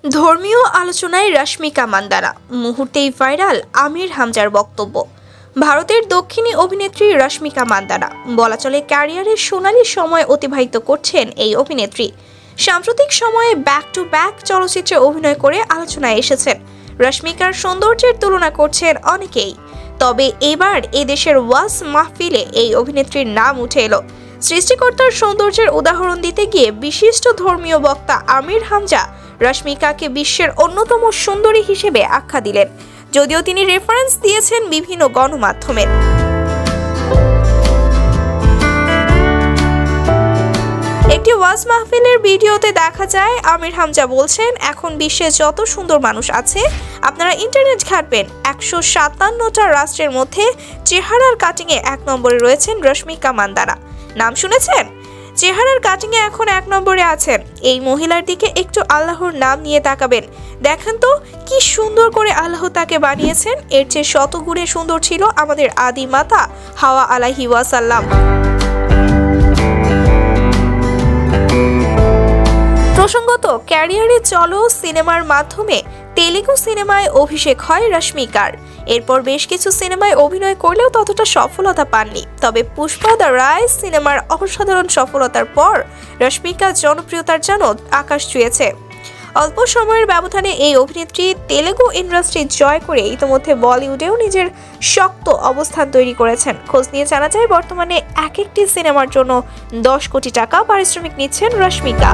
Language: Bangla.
ধর্মীয় আলোচনায় রশ্মিকা মান্দানা, মুহূর্তেই ভাইরাল আমির হামজার বক্তব্য। ভারতের দক্ষিণী অভিনেত্রী রশ্মিকা মান্দানা বলা চলে ক্যারিয়ারের সোনালী সময় অতিবাহিত করছেন এই অভিনেত্রী। সাম্প্রতিক সময়ে ব্যাক টু ব্যাক চলচ্চিত্রে অভিনয় করে আলোচনায় এসেছেন। রশ্মিকার সৌন্দর্যের তুলনা করছেন অনেকেই, তবে এবার এদেশের ওয়াজ মাহফিলে এই অভিনেত্রীর নাম উঠে এলো। সৃষ্টিকর্তার সৌন্দর্যের উদাহরণ দিতে গিয়ে বিশিষ্ট ধর্মীয় বক্তা আমির হামজা রশ্মিকাকে বিশ্বের অন্যতম সুন্দরী হিসেবে আখ্যা দিলেন, যদিও তিনি রেফারেন্স দিয়েছেন বিভিন্ন গণমাধ্যমে। একটি ওয়াজ মাহফিলের ভিডিওতে দেখা যায় আমির হামজা বলছেন, এখন বিশ্বে যত সুন্দর মানুষ আছে আপনারা ইন্টারনেট ঘাঁটবেন, 157টা রাষ্ট্রের মধ্যে চেহারার কাটিংয়ে 1 নম্বরে রয়েছেন রশ্মিকা মান্দানা। নাম শুনেছেন? চেহারার কাটিংয়ে এখন 1 নম্বরে আছেন। এই মহিলার দিকে একটু আল্লাহর নাম নিয়ে তাকাবেন, দেখেন তো কি সুন্দর করে আল্লাহ তাকে বানিয়েছেন। এর চেয়ে শতগুণে সুন্দর ছিল আমাদের আদি মাতা হাওয়া আলাইহি ওয়াসাল্লাম। প্রসঙ্গত, ক্যারিয়ারে চলো সিনেমার মাধ্যমে তেলেগু সিনেমায় অভিষেক হয় রশ্মিকার। এরপর বেশ কিছু সিনেমায় অভিনয় করলেও ততটা সফলতা পাননি। তবে পুষ্পা দ্য রাইজ সিনেমার অসাধারণ সফলতার পর রশ্মিকা জনপ্রিয়তার যেন আকাশ ছুঁয়েছে। অল্প সময়ের ব্যবধানে এই অভিনেত্রী তেলেগু ইন্ডাস্ট্রি জয় করে ইতিমধ্যে বলিউডেও নিজের শক্ত অবস্থান তৈরি করেছেন। খোঁজ নিয়ে জানা যায় বর্তমানে এক একটি সিনেমার জন্য 10 কোটি টাকা পারিশ্রমিক নিচ্ছেন রশ্মিকা।